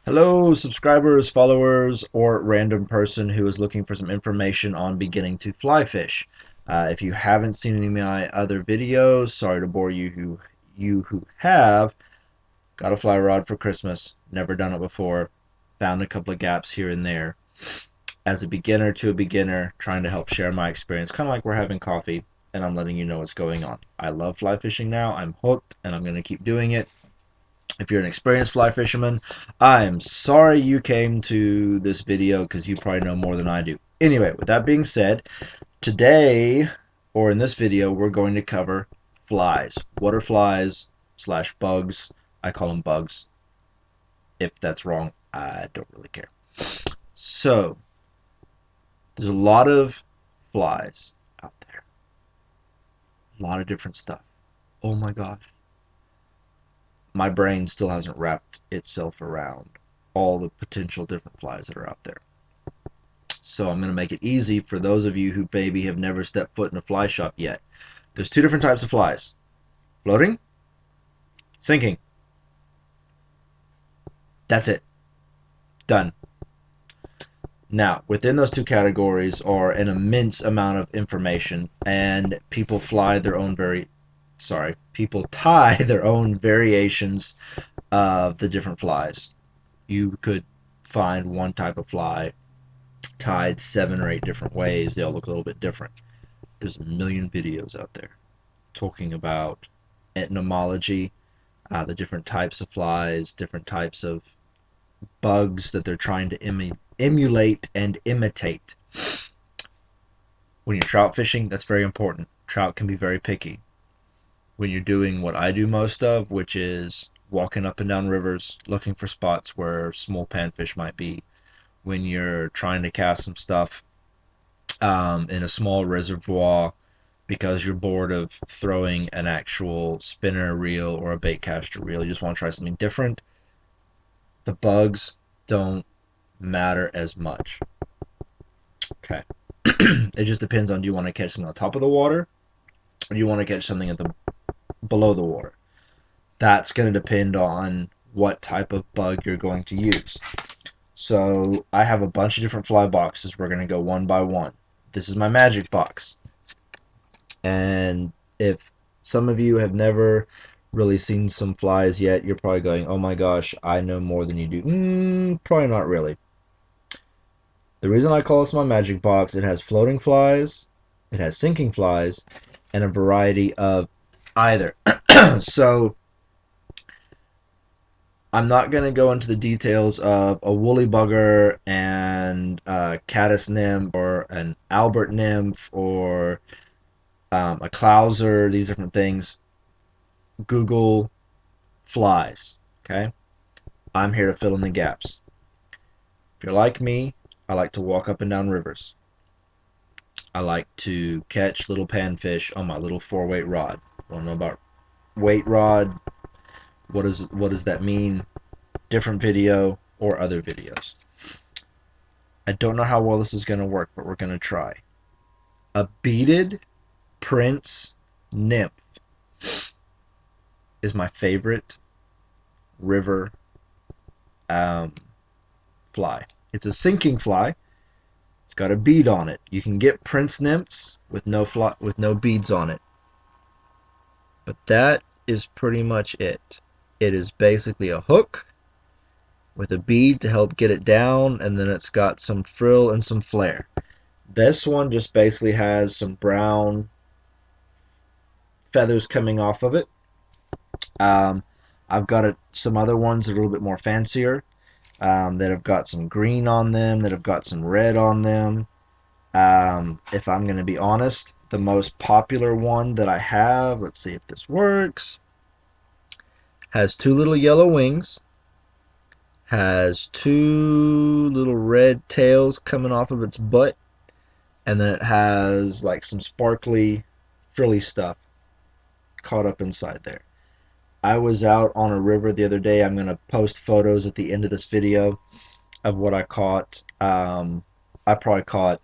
Hello, subscribers, followers, or random person who is looking for some information on beginning to fly fish. If you haven't seen any of my other videos, sorry to bore you who have. Got a fly rod for Christmas, never done it before. Found a couple of gaps here and there. As a beginner to a beginner, trying to help share my experience, kind of like we're having coffee, and I'm letting you know what's going on. I love fly fishing now. I'm hooked, and I'm going to keep doing it. If you're an experienced fly fisherman, I'm sorry you came to this video because you probably know more than I do. Anyway, with that being said, today, or in this video, we're going to cover flies. What are flies slash bugs? I call them bugs. If that's wrong, I don't really care. So, there's a lot of flies out there. A lot of different stuff. Oh my gosh. My brain still hasn't wrapped itself around all the potential different flies that are out there. So I'm going to make it easy for those of you who maybe have never stepped foot in a fly shop yet. There's two different types of flies. Floating, sinking. That's it. Done. Now, within those two categories are an immense amount of information, and people people tie their own variations of the different flies. You could find one type of fly tied 7 or 8 different ways. They all look a little bit different. There's a million videos out there talking about entomology, the different types of flies, different types of bugs that they're trying to emulate and imitate. When you're trout fishing, that's very important. Trout can be very picky. When you're doing what I do most of, which is walking up and down rivers, looking for spots where small panfish might be, when you're trying to cast some stuff in a small reservoir because you're bored of throwing an actual spinner reel or a bait caster reel. You just want to try something different. The bugs don't matter as much. Okay. It just depends on, do you want to catch something on top of the water or do you want to catch something at the below the water? That's going to depend on what type of bug you're going to use. So I have a bunch of different fly boxes. We're going to go one by one. This is my magic box. And if some of you have never really seen some flies yet, you're probably going, oh my gosh, I know more than you do. Probably not really. The reason I call this my magic box, it has floating flies, it has sinking flies, and a variety of either. So I'm not going to go into the details of a woolly bugger and a caddis nymph or an Albert nymph or a clouser, these different things. Google flies, okay? I'm here to fill in the gaps. If you're like me, I like to walk up and down rivers. I like to catch little panfish on my little 4-weight rod. Want to know about weight rod? What does that mean? Different video or other videos. I don't know how well this is going to work, but we're going to try. A beaded prince nymph is my favorite river fly. It's a sinking fly. It's got a bead on it. You can get prince nymphs with no beads on it. But that is pretty much it. It is basically a hook with a bead to help get it down, and then it's got some frill and some flare. This one just basically has some brown feathers coming off of it. I've got some other ones that are a little bit more fancier, that have got some green on them, that have got some red on them. If I'm going to be honest, the most popular one that I have, let's see if this works, has 2 little yellow wings, has 2 little red tails coming off of its butt, and then it has like some sparkly, frilly stuff caught up inside there. I was out on a river the other day. I'm going to post photos at the end of this video of what I caught. I probably caught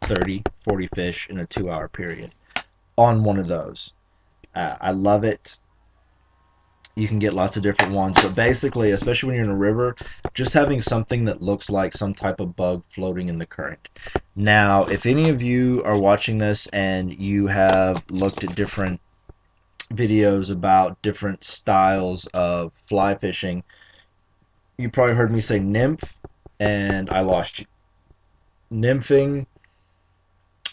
30, 40 fish in a 2-hour period on one of those. I love it. You can get lots of different ones, but basically, especially when you're in a river, just having something that looks like some type of bug floating in the current. Now, if any of you are watching this and you have looked at different videos about different styles of fly fishing, you probably heard me say nymph, and I lost you. Nymphing,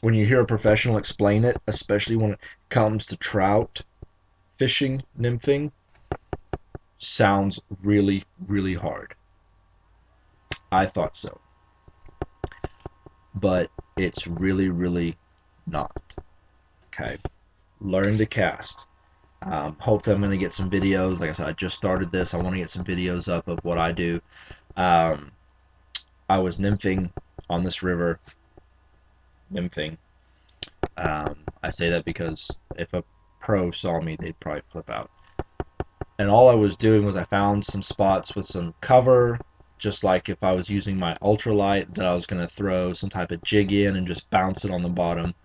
when you hear a professional explain it, especially when it comes to trout fishing, nymphing sounds really, really hard. I thought so, but it's really, really not. Okay, learn to cast. Hopefully, I'm going to get some videos. Like I said, I just started this. I want to get some videos up of what I do. Um, I was nymphing on this river. Nymphing. I say that because if a pro saw me, they'd probably flip out. And all I was doing was I found some spots with some cover, just like if I was using my ultralight, that I was going to throw some type of jig in and just bounce it on the bottom.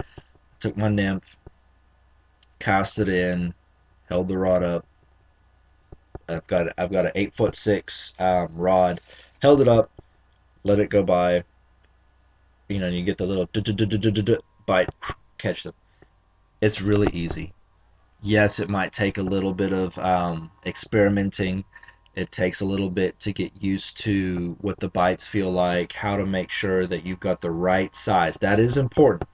Took my nymph, cast it in, held the rod up. I've got an 8'6" rod, held it up, let it go by. You know, and you get the little bite, catch them. It's really easy. Yes, it might take a little bit of experimenting. It takes a little bit to get used to what the bites feel like, how to make sure that you've got the right size. That is important.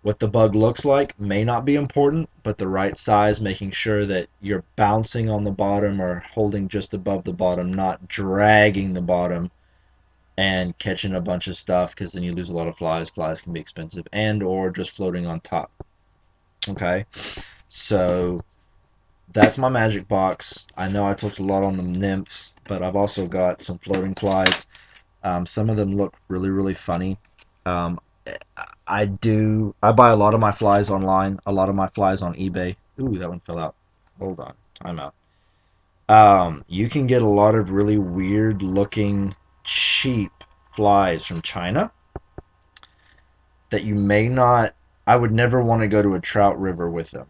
What the bug looks like may not be important, but the right size, making sure that you're bouncing on the bottom or holding just above the bottom, not dragging the bottom and catching a bunch of stuff, because then you lose a lot of flies. Flies can be expensive, and or just floating on top. Okay, so that's my magic box. I know I talked a lot on the nymphs, but I've also got some floating flies. Some of them look really, really funny. Um, I buy a lot of my flies online, a lot of my flies on eBay. Ooh, that one fell out. Hold on, time out. You can get a lot of really weird looking, cheap flies from China that you may not, I would never want to go to a trout river with them.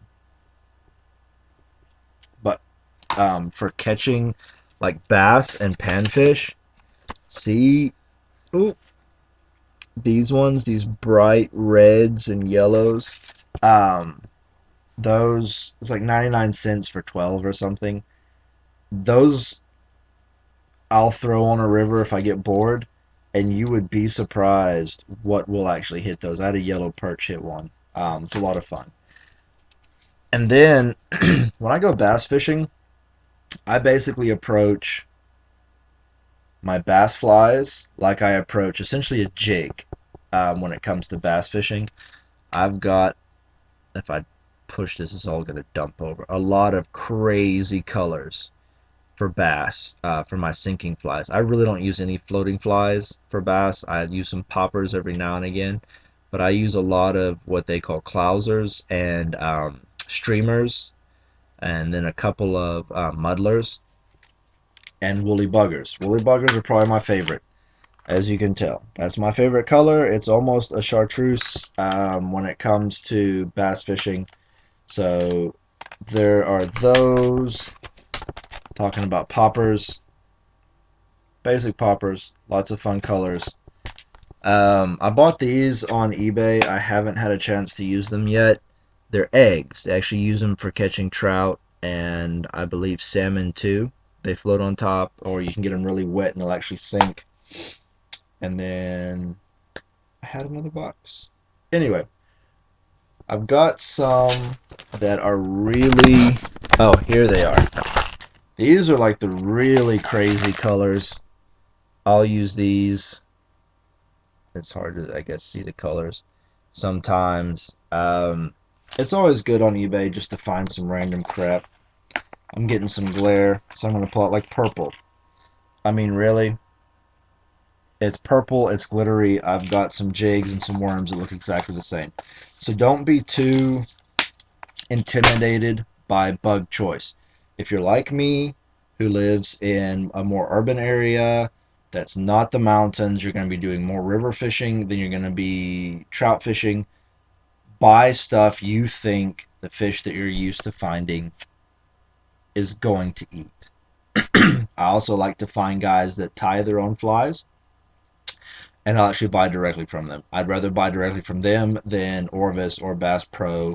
But for catching like bass and panfish, see, ooh, these ones, these bright reds and yellows, um, those, it's like 99 cents for 12 or something. Those I'll throw on a river if I get bored, and you would be surprised what will actually hit those. I had a yellow perch hit one. It's a lot of fun. And then when I go bass fishing, I basically approach my bass flies like I approach essentially a jig when it comes to bass fishing. I've got, if I push this, it's all going to dump over. A lot of crazy colors for bass, for my sinking flies. I really don't use any floating flies for bass. I use some poppers every now and again, but I use a lot of what they call clousers and streamers, and then a couple of muddlers and woolly buggers. Woolly buggers are probably my favorite, as you can tell. That's my favorite color. It's almost a chartreuse when it comes to bass fishing. So there are those. Talking about poppers, basic poppers, lots of fun colors. I bought these on eBay. I haven't had a chance to use them yet. They're eggs. They actually use them for catching trout and I believe salmon too. They float on top, or you can get them really wet and they'll actually sink. And then I had another box. Anyway, I've got some that are really, oh, here they are. These are like the really crazy colors. I'll use these. It's hard to, I guess, see the colors sometimes. It's always good on eBay just to find some random crap. I'm getting some glare, so I'm going to pull out like purple. I mean, really? It's purple, it's glittery. I've got some jigs and some worms that look exactly the same. So don't be too intimidated by bug choice. If you're like me, who lives in a more urban area that's not the mountains, you're going to be doing more river fishing than you're going to be trout fishing. Buy stuff you think the fish that you're used to finding is going to eat. I also like to find guys that tie their own flies, and I'll actually buy directly from them. I'd rather buy directly from them than Orvis or Bass Pro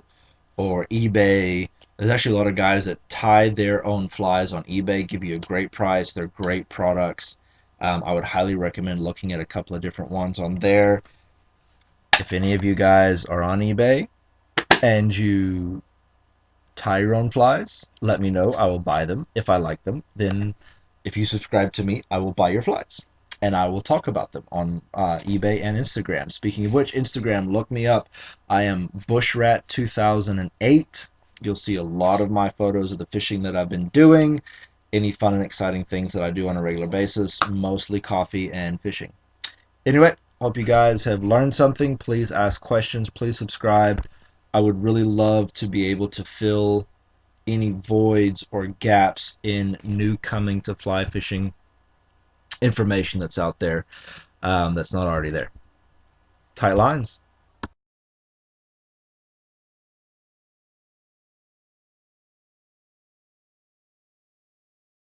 or eBay. There's actually a lot of guys that tie their own flies on eBay, give you a great price. They're great products. I would highly recommend looking at a couple of different ones on there. If any of you guys are on eBay and you tie your own flies, let me know. I will buy them if I like them. Then, if you subscribe to me, I will buy your flies and I will talk about them on eBay and Instagram. Speaking of which, Instagram, look me up. I am Bushrat2008. You'll see a lot of my photos of the fishing that I've been doing, any fun and exciting things that I do on a regular basis, mostly coffee and fishing. Anyway, hope you guys have learned something. Please ask questions. Please subscribe. I would really love to be able to fill any voids or gaps in new coming to fly fishing information that's out there that's not already there. Tight lines.